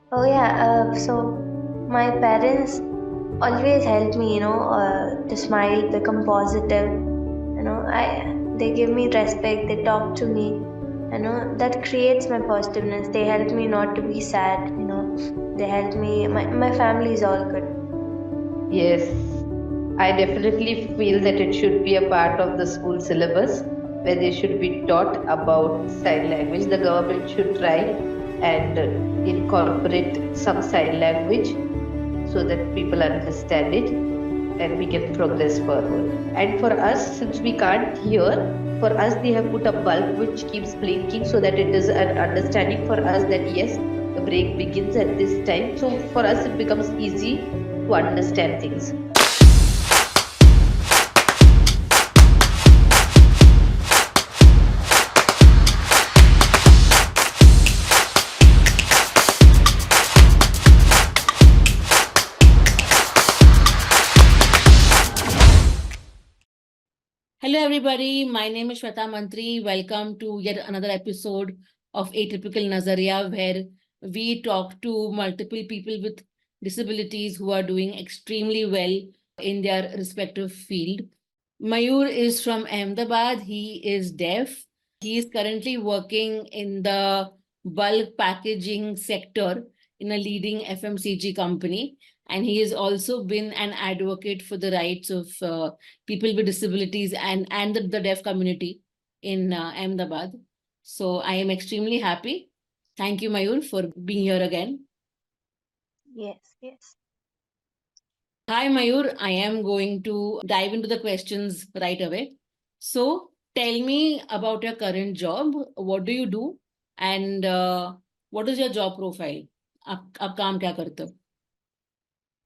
Oh yeah, so my parents always help me, to smile, become positive. They give me respect. They talk to me. That creates my positiveness. They help me not to be sad. They help me. My family is all good. Yes, I definitely feel that it should be a part of the school syllabus where they should be taught about sign language. The government should try and incorporate some sign language so that people understand it and we can progress forward. And for us, since we can't hear, for us they have put a bulb which keeps blinking so that it is an understanding for us that yes, the break begins at this time. So for us, it becomes easy to understand things. Hello, everybody. My name is Sweta Mantrii. Welcome to yet another episode of Atypical Nazariya, where we talk to multiple people with disabilities who are doing extremely well in their respective field. Mayur is from Ahmedabad. He is deaf. He is currently working in the bulk packaging sector in a leading FMCG company. And he has also been an advocate for the rights of people with disabilities and the deaf community in Ahmedabad. So I am extremely happy. Thank you, Mayur, for being here again. Yes, yes. Hi, Mayur. I am going to dive into the questions right away. So tell me about your current job. What do you do? And what is your job profile? आप काम क्या करते हो?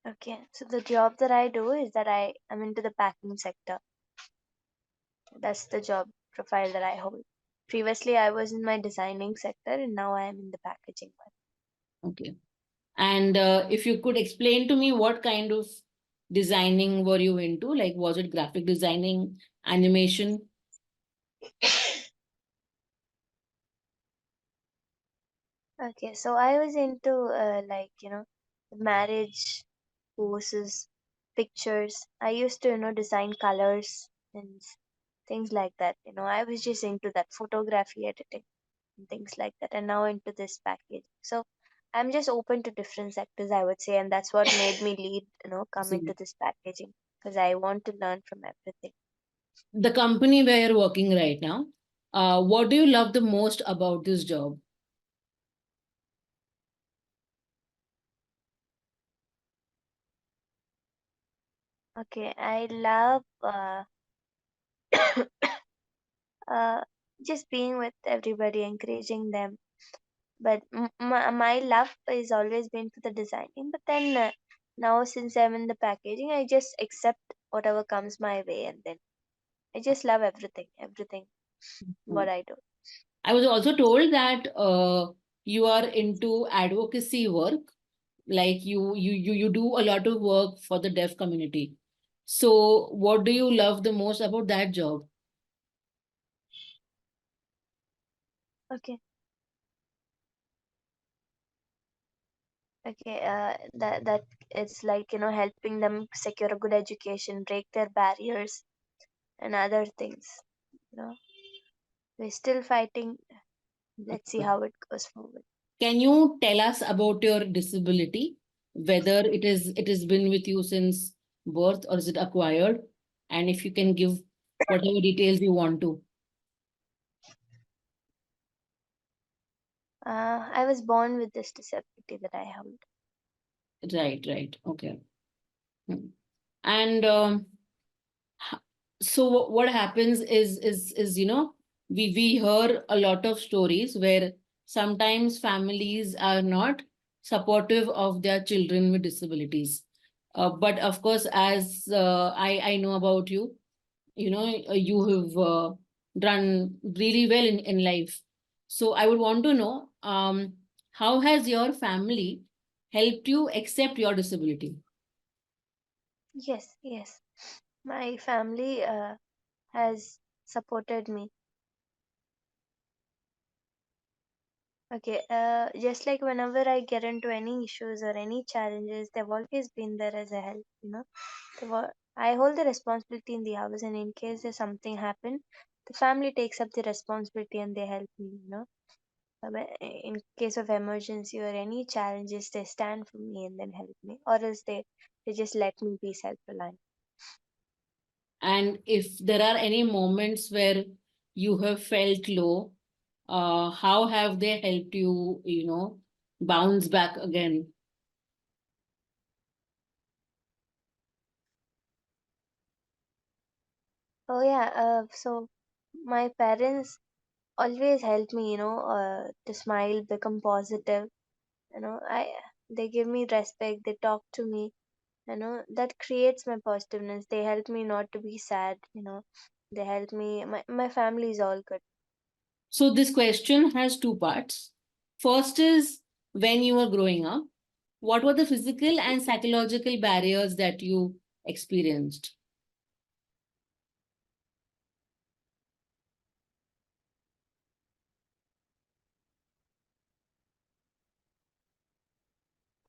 Okay. So the job that I do is that I am into the packing sector. That's the job profile that I hold. Previously, I was in my designing sector, and now I am in the packaging one. Okay. And if you could explain to me what kind of designing were you into? Like, was it graphic designing, animation? Okay, so I was into marriage poses, pictures. I used to design colors and things like that. I was just into that photography editing and things like that, and now into this package. So I'm just open to different sectors, I would say, and that's what made me lead, come So into this packaging because I want to learn from everything. the company where you're working right now, what do you love the most about this job? Okay, I love uh, just being with everybody, encouraging them. But my love is always been for the designing. But then now, since I'm in the packaging, I just accept whatever comes my way, and then I just love everything what I do. I was also told that you are into advocacy work, like you do a lot of work for the deaf community. So what do you love the most about that job? Okay, okay. That it's like helping them secure a good education, break their barriers, and other things. You know, we're still fighting. Let's see how it goes forward. Can you tell us about your disability, whether it has been with you since birth or is it acquired? And if you can give whatever details you want to. I was born with this disability that I hold. Right, right. Okay. Hmm. And h- so what happens is we hear a lot of stories where sometimes families are not supportive of their children with disabilities. But of course, as I know about you, you have done really well in life. So I would want to know, how has your family helped you accept your disability? Yes, yes. My family has supported me. Okay, just like whenever I get into any issues or any challenges, they've always been there as a help, I hold the responsibility in the house, and in case there's something happen, the family takes up the responsibility and they help me. In case of emergency or any challenges, they stand for me and then help me, or else they just let me be self-reliant. And if there are any moments where you have felt low, how have they helped you, bounce back again? Oh yeah, so my parents always help me, to smile, become positive. They give me respect, they talk to me, that creates my positiveness. They help me not to be sad. They help me. My family is all good. So this question has two parts. First is, when you were growing up, what were the physical and psychological barriers that you experienced?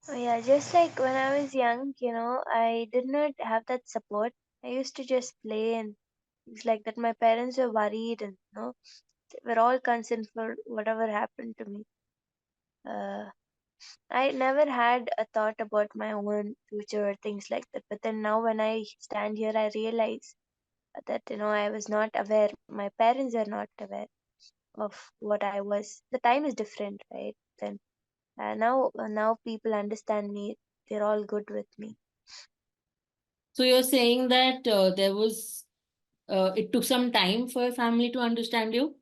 Oh yeah, just like when I was young, I did not have that support. I used to just play, and it's like that. My parents were worried, and they were all concerned for whatever happened to me. Uh, I never had a thought about my own future or things like that. But then now, when I stand here, I realize that I was not aware. My parents are not aware of what I was. The time is different, right? Then now people understand me. They're all good with me. So you're saying that it took some time for your family to understand you?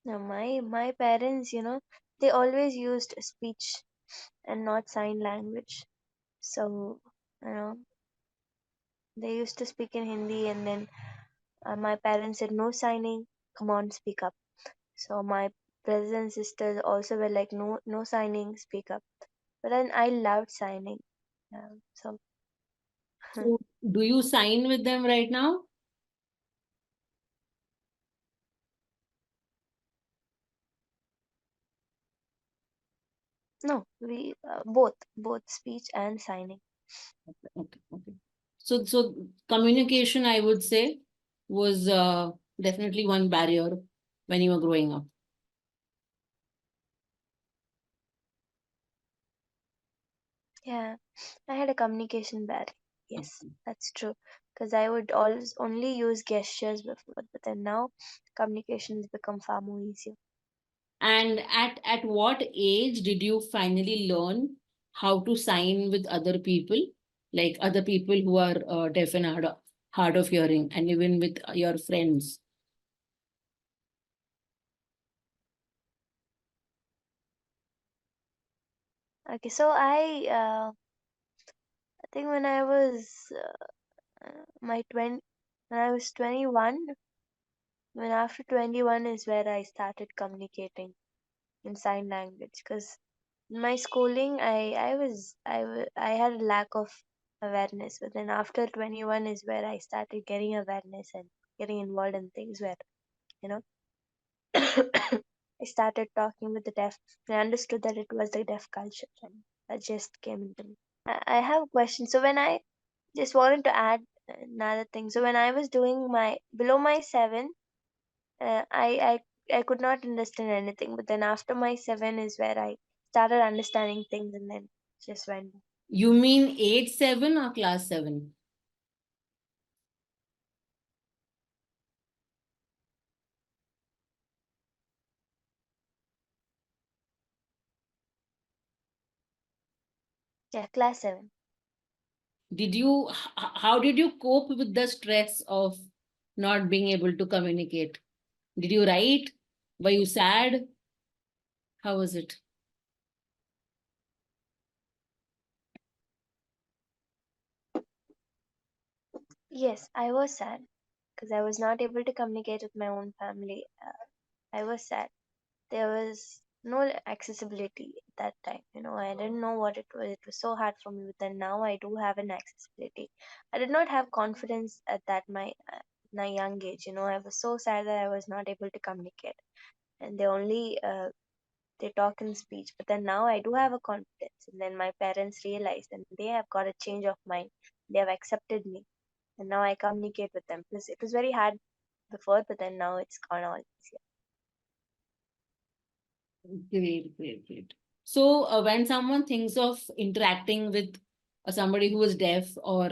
Now my parents, they always used speech and not sign language. So you know they used to speak in Hindi, and then my parents said no signing. Come on, speak up. So my brothers and sisters also were like, no signing, speak up. But then I loved signing. So So do you sign with them right now? no, we both speech and signing. Okay, okay. So communication, I would say, was definitely one barrier when you were growing up. Yeah, I had a communication barrier. Yes, that's true. Because I would always only use gestures before, but then now communication has become far more easier. And at what age did you finally learn how to sign with other people, like other people who are deaf and hard of hearing, and even with your friends? Okay, so I think when I was my 20, when I was 21, when after 21 is where I started communicating in sign language. Because in my schooling, I had a lack of awareness, but then after 21 is where I started getting awareness and getting involved in things where you know I started talking with the deaf. I understood that it was the deaf culture, and that just came into me. I have a question. So when I just wanted to add another thing. So when I was doing my below my 7, I could not understand anything. But then after my 7 is where I started understanding things, and then just went. You mean 8-7 or class 7? Yeah, class 7. How did you cope with the stress of not being able to communicate? Did you write? Were you sad? How was it? Yes, I was sad because I was not able to communicate with my own family. I was sad. There was no accessibility at that time. I didn't know what it was. It was so hard for me. But then now I do have an accessibility. I did not have confidence at that my young age. I was so sad that I was not able to communicate, and they talk in speech. But then now I do have a confidence, and then my parents realized, and they have got a change of mind. They have accepted me, and now I communicate with them. Plus, it was very hard before, but then now it's gone all easier. Great, great, great. So, when someone thinks of interacting with somebody who is deaf or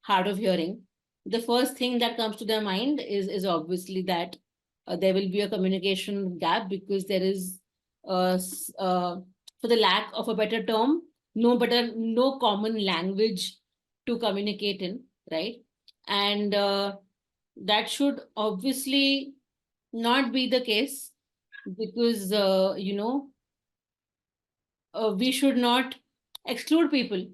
hard of hearing, the first thing that comes to their mind is obviously that there will be a communication gap because there is, for the lack of a better term, no common language to communicate in, right? And that should obviously not be the case because we should not exclude people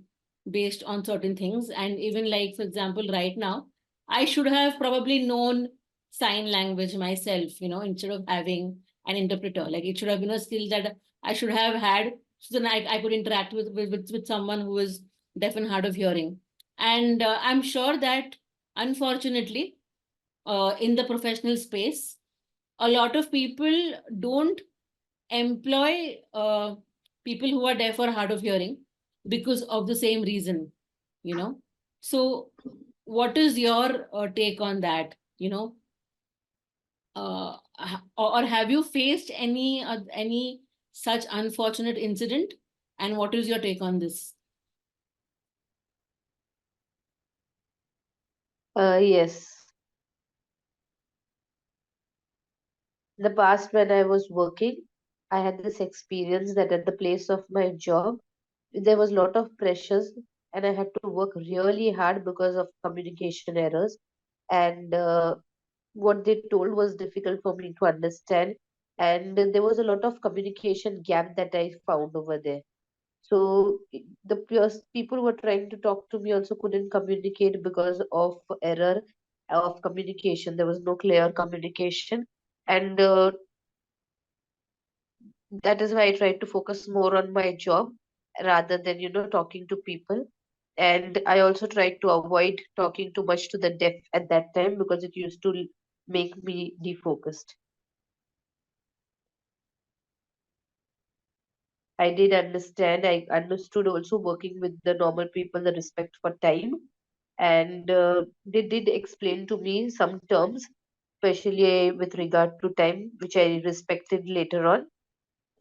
based on certain things. And even like, for example, right now, I should have probably known sign language myself, instead of having an interpreter. Like it should have been a skill that I should have had, so then I could interact with someone who is deaf and hard of hearing. And I'm sure that unfortunately, in the professional space, a lot of people don't employ people who are deaf or hard of hearing because of the same reason, you know. So, what is your take on that? Or have you faced any such unfortunate incident? And what is your take on this? Yes. In the past, when I was working, I had this experience that at the place of my job, there was a lot of pressures, and I had to work really hard because of communication errors. And what they told was difficult for me to understand. And there was a lot of communication gap that I found over there. So the people who were trying to talk to me also couldn't communicate because of error of communication. There was no clear communication, and that is why I tried to focus more on my job rather than talking to people. And I also tried to avoid talking too much to the deaf at that time because it used to make me defocused. I did understand. I understood also working with the normal people, the respect for time. And they did explain to me some terms, especially with regard to time, which I respected later on.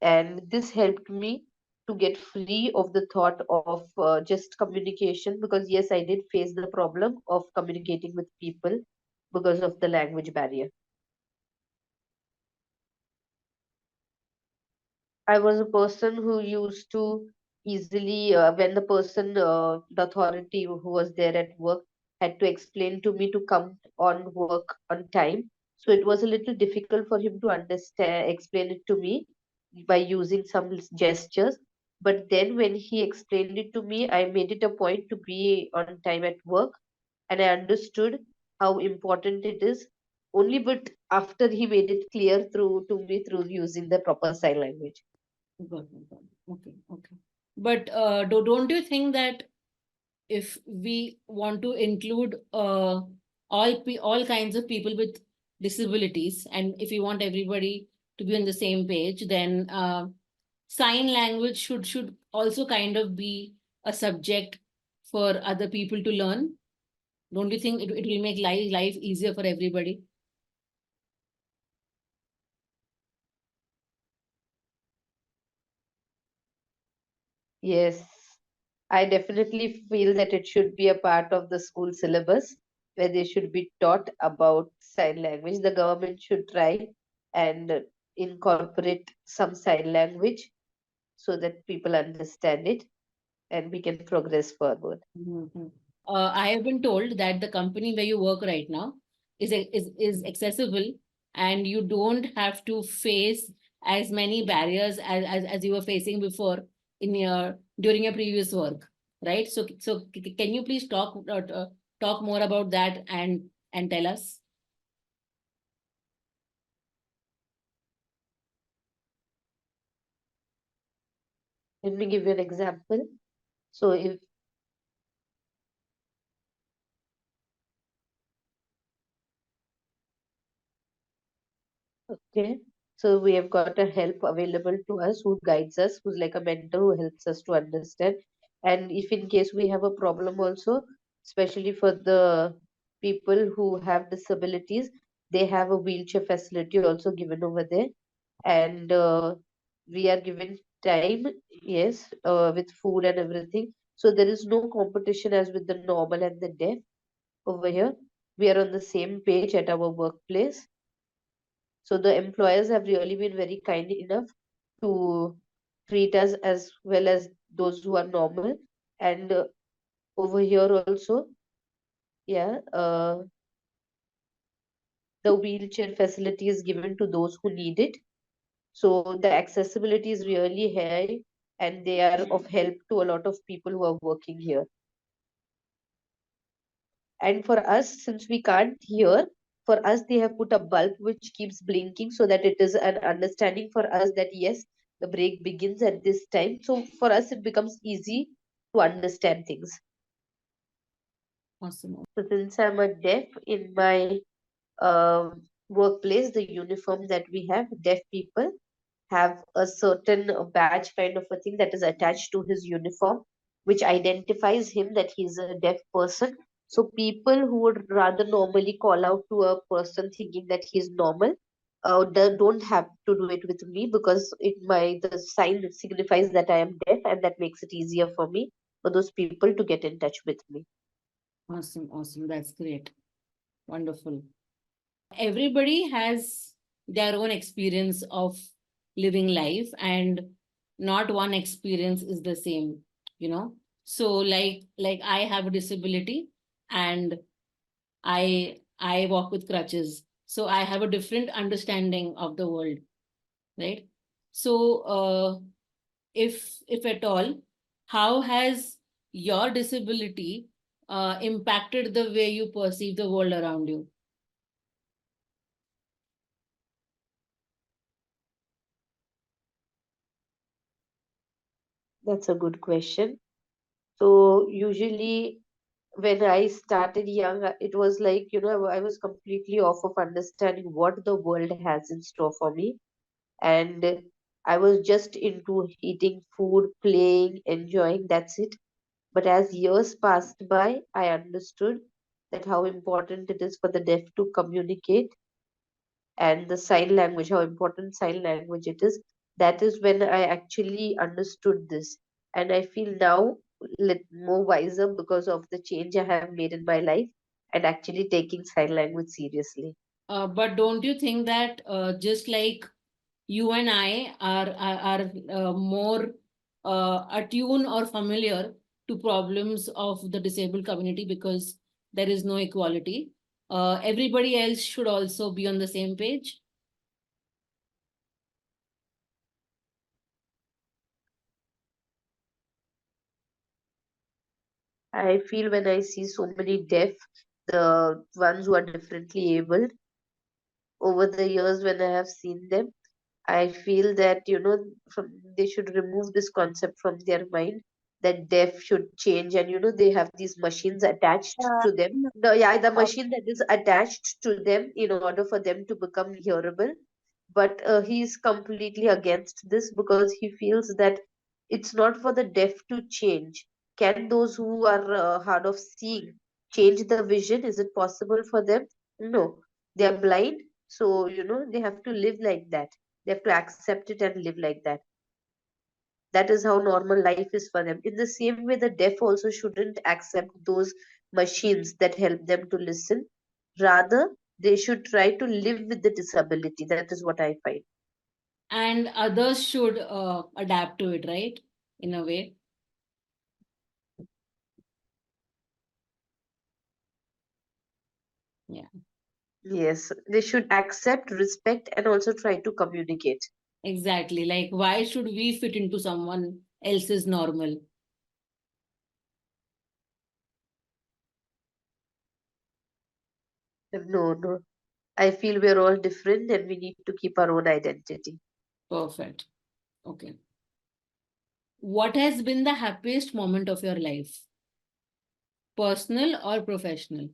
And this helped me to get free of the thought of just communication, because, yes, I did face the problem of communicating with people because of the language barrier. I was a person who used to easily, when the authority who was there at work had to explain to me to come on work on time. So it was a little difficult for him to understand, explain it to me by using some gestures. But then when he explained it to me, I made it a point to be on time at work, and I understood how important it is. Only but after he made it clear through to me through using the proper sign language. Got it, got it. Okay, okay. But don't you think that if we want to include all kinds of people with disabilities, and if we want everybody to be on the same page, then sign language should also kind of be a subject for other people to learn? Don't you think it will make life easier for everybody? Yes, I definitely feel that it should be a part of the school syllabus where they should be taught about sign language. The government should try and incorporate some sign language so that people understand it and we can progress forward. Mhm. I have been told that the company where you work right now is accessible, and you don't have to face as many barriers as you were facing before in your during your previous work, right? So can you please talk more about that and tell us? Let me give you an example. So if okay, so we have got a help available to us who guides us, who's like a mentor who helps us to understand. And if in case we have a problem also, especially for the people who have disabilities, they have a wheelchair facility also given over there. And we are given time, yes, with food and everything. So there is no competition as with the normal and the deaf over here. We are on the same page at our workplace, so the employers have really been very kind enough to treat us as well as those who are normal. And over here also, yeah, the wheelchair facility is given to those who need it. So the accessibility is really high, and they are of help to a lot of people who are working here. And for us, since we can't hear, for us they have put a bulb which keeps blinking so that it is an understanding for us that yes, the break begins at this time. So for us it becomes easy to understand things. Awesome. So since I'm a deaf, in my workplace, the uniform that we have, deaf people have a certain badge kind of a thing that is attached to his uniform, which identifies him that he's a deaf person. So people who would rather normally call out to a person thinking that he's normal, don't have to do it with me, because the sign signifies that I am deaf, and that makes it easier for me for those people to get in touch with me. Awesome. Awesome. That's great. Wonderful. Everybody has their own experience of living life, and not one experience is the same, you know. So like I have a disability, and I walk with crutches, so I have a different understanding of the world, right? So if at all, how has your disability impacted the way you perceive the world around you? That's a good question. So usually when I started young, it was like, I was completely off of understanding what the world has in store for me. And I was just into eating food, playing, enjoying, that's it. But as years passed by, I understood that how important it is for the deaf to communicate, and the sign language, how important sign language it is. That is when I actually understood this. And I feel now more wiser because of the change I have made in my life and actually taking sign language seriously. But don't you think that just like you and I are more attuned or familiar to problems of the disabled community because there is no equality, everybody else should also be on the same page? I feel when I see so many deaf, the ones who are differently abled, over the years when I have seen them, I feel that they should remove this concept from their mind that deaf should change, and they have these machines attached Uh, to them. The uh, machine that is attached to them in order for them to become hearable. But he is completely against this because he feels that it's not for the deaf to change. Can those who are hard of seeing change the vision? Is it possible for them? No, they are blind, so they have to live like that. They have to accept it and live like that. That is how normal life is for them. In the same way, the deaf also shouldn't accept those machines that help them to listen. Rather, they should try to live with the disability. That is what I find. And others should adapt to it, right? In a way. Yeah, Yes, they should accept, respect, and also try to communicate. exactly. Like, why should we fit into someone else's normal? No, no. I feel we're all different and we need to keep our own identity. Perfect. Okay. What has been the happiest moment of your life? Personal or professional?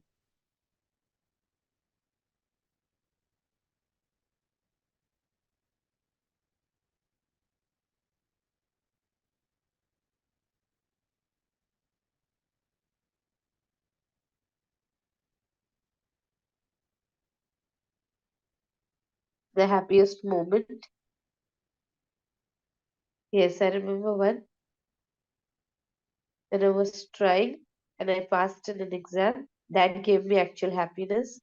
The happiest moment. Yes, I remember one when I was trying and I passed in an exam. That gave me actual happiness.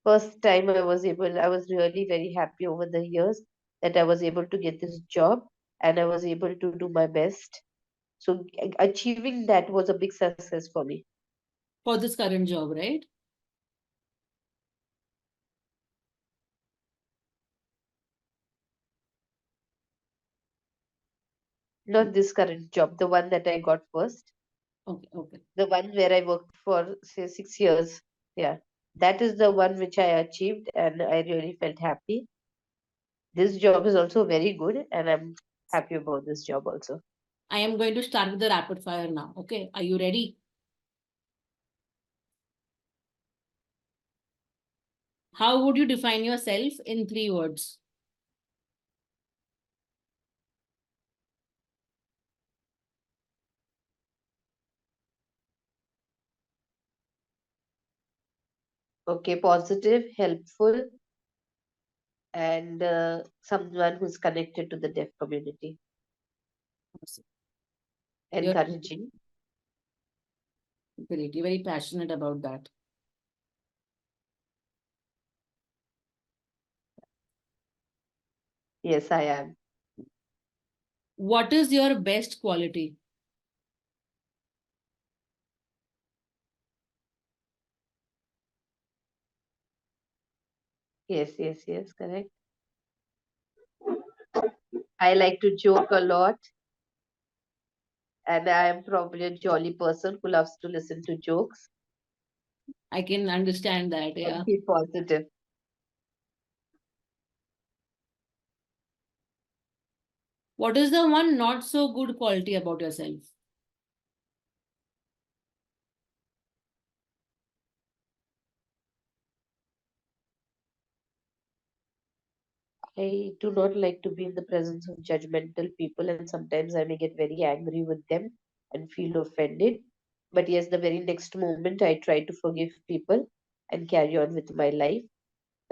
First time I was really very happy over the years that I was able to get this job and I was able to do my best. So achieving that was a big success for me. For this current job, right? Not this current job, the one that I got first, Okay, okay. the one where I worked for say 6 years. Yeah, that is the one which I achieved and I really felt happy. This job is also very good and I'm happy about this job also. I am going to start with the rapid fire now. Okay, are you ready? How would you define yourself in 3 words? Okay, positive, helpful, and someone who's connected to the deaf community, Awesome. You're encouraging. great. You're very passionate about that. Yes, I am. What is your best quality? Yes, yes, yes, correct. I like to joke a lot, and I am probably a jolly person who loves to listen to jokes I can understand that. and Yeah. be positive. What is the one not so good quality about yourself? I do not like to be in the presence of judgmental people, and sometimes I may get very angry with them and feel offended. But yes, the very next moment, I try to forgive people and carry on with my life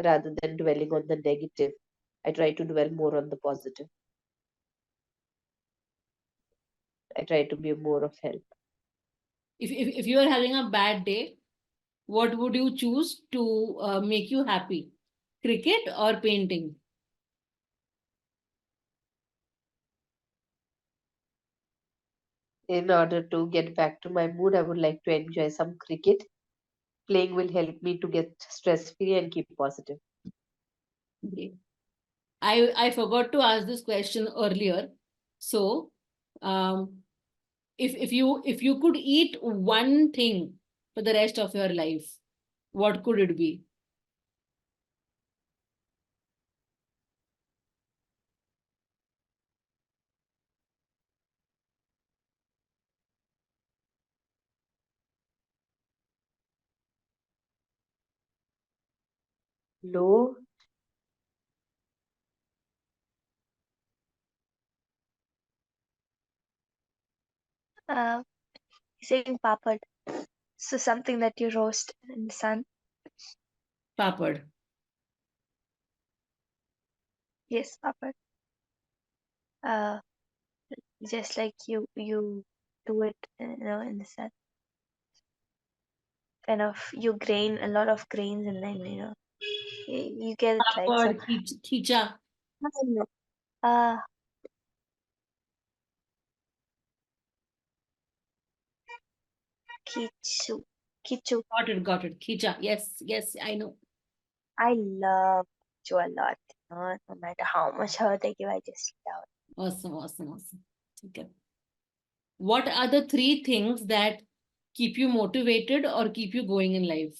rather than dwelling on the negative. I try to dwell more on the positive. I try to be more of help. If you are having a bad day, what would you choose to make you happy? Cricket or painting? In order to get back to my mood, I would like to enjoy some cricket. Playing will help me to get stress free and keep positive. Okay. I forgot to ask this question earlier. So, um, if you could eat one thing for the rest of your life, what could it be? No, Uh, saying papad. So something that you roast in the sun. Papad. Yes, papad. Uh, just like you do it, in the sun. Kind of you grain a lot of grains and then you get it right. So Papad, khicha. I don't know. Uh, kichu, kichu. Got it. Khicha. Yes, yes, I know. I love kichu a lot. No matter how much hurt I give, I just love it. Awesome, awesome, awesome. Okay. What are the 3 things that keep you motivated or keep you going in life?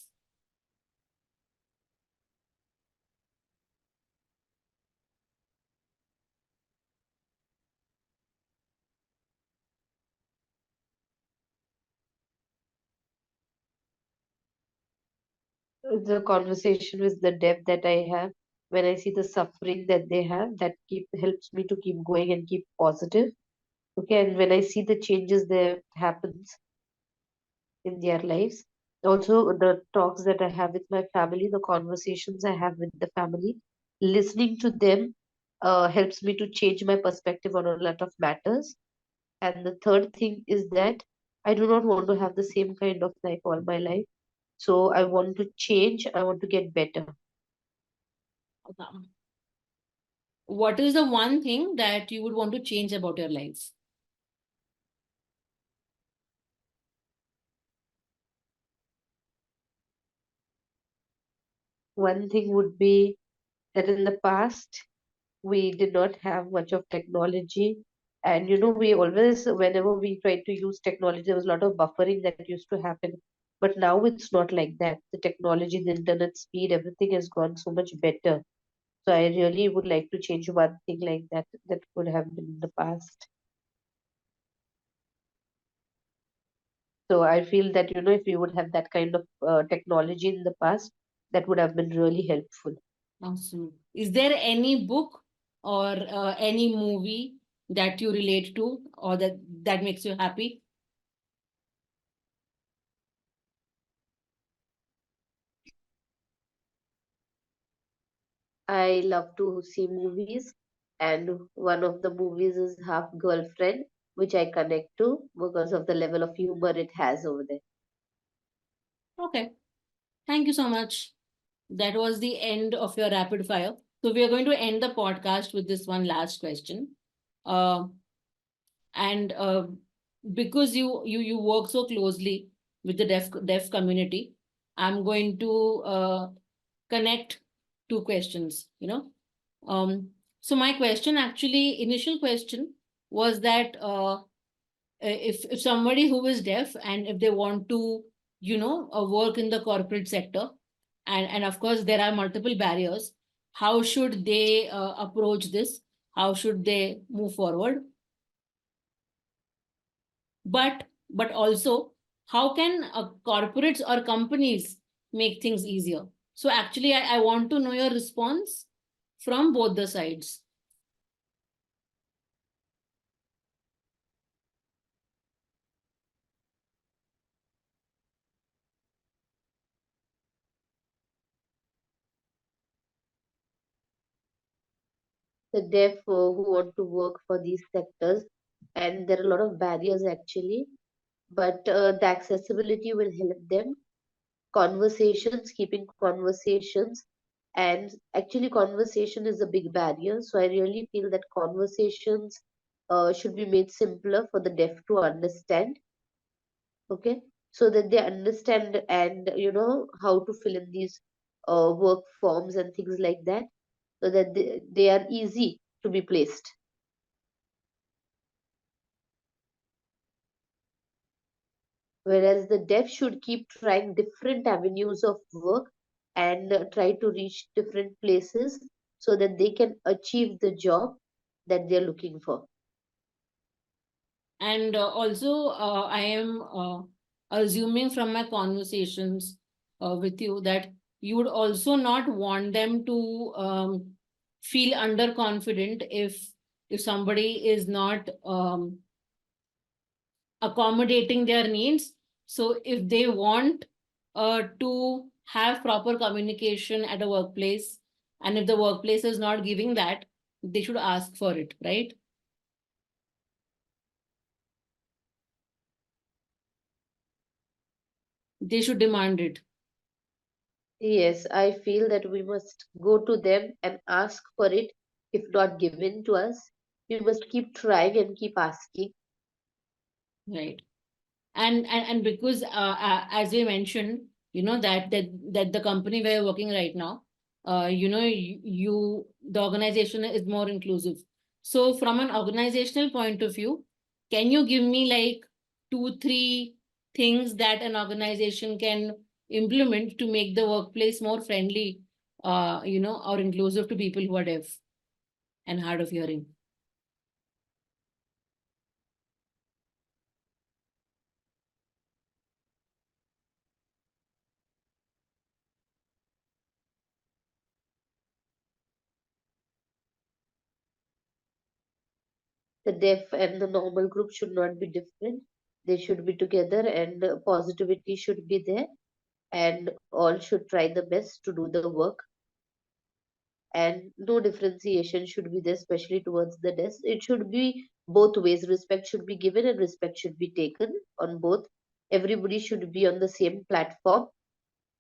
The conversation with the deaf that I have, when I see the suffering that they have, that keep helps me to keep going and keep positive. Okay, and when I see the changes that happens in their lives, also the talks that I have with my family, the conversations I have with the family, listening to them helps me to change my perspective on a lot of matters. And the third thing is that I do not want to have the same kind of life all my life. So I want to change, I want to get better. Um, What is the one thing that you would want to change about your life? One thing would be that in the past, we did not have much of technology. And we always, whenever we tried to use technology, there was a lot of buffering that used to happen. But now it's not like that. The technology, the internet speed, everything has gone so much better. So I really would like to change one thing like that that could have been in the past. So I feel that, if we would have that kind of technology in the past, that would have been really helpful. Awesome. Is there any book or any movie that you relate to or that makes you happy? I love to see movies, and one of the movies is Half Girlfriend, which I connect to because of the level of humor it has over there. Okay. Thank you so much. That was the end of your rapid fire. So we are going to end the podcast with this one last question. Uh, and because you work so closely with the deaf community, I'm going to connect two questions. So my question, actually, initial question was that if somebody who is deaf and if they want to work in the corporate sector, and of course there are multiple barriers, how should they approach this, how should they move forward, but also how can corporates or companies make things easier? So actually I want to know your response from both the sides. The deaf who want to work for these sectors, and there are a lot of barriers actually, but the accessibility will help them. Conversations, keeping conversations, and actually, conversation is a big barrier. So I really feel that conversations should be made simpler for the deaf to understand. Okay, so that they understand and how to fill in these work forms and things like that, so that they are easy to be placed. Whereas the deaf should keep trying different avenues of work and try to reach different places so that they can achieve the job that they're looking for. And also, I am assuming from my conversations with you that you would also not want them to feel underconfident if somebody is not accommodating their needs. So if they want to have proper communication at a workplace, and if the workplace is not giving that, they should ask for it, right? They should demand it. Yes, I feel that we must go to them and ask for it. If not given to us, we must keep trying and keep asking. Right. And because as we mentioned, that the company where you're working right now, the organization is more inclusive. So from an organizational point of view, can you give me like 2 3 things that an organization can implement to make the workplace more friendly, or inclusive to people who are deaf and hard of hearing? The deaf and the normal group should not be different. They should be together, and positivity should be there, and all should try the best to do the work. And no differentiation should be there, especially towards the deaf. It should be both ways. Respect should be given and respect should be taken on both. Everybody should be on the same platform.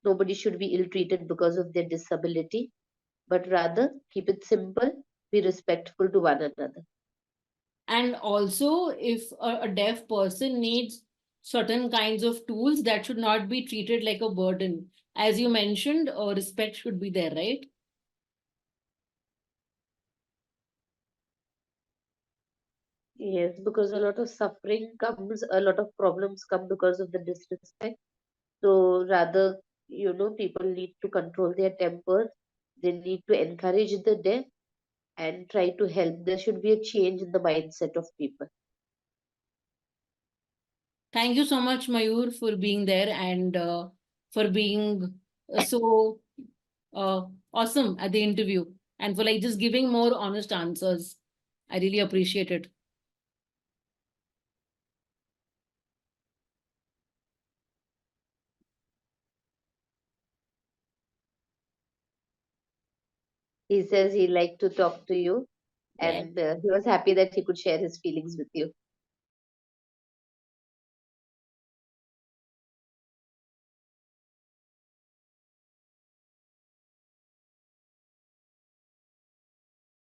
Nobody should be ill treated because of their disability, but rather keep it simple, be respectful to one another. And also, if a deaf person needs certain kinds of tools, that should not be treated like a burden. As you mentioned, respect should be there, right? Yes, because a lot of suffering comes, a lot of problems come because of the disrespect. So rather, people need to control their tempers. They need to encourage the deaf and try to help. There should be a change in the mindset of people. Thank you so much, Mayur, for being there and for being so uh, awesome at the interview and for like just giving more honest answers. I really appreciate it. He says he liked to talk to you, Yeah. and he was happy that he could share his feelings with you.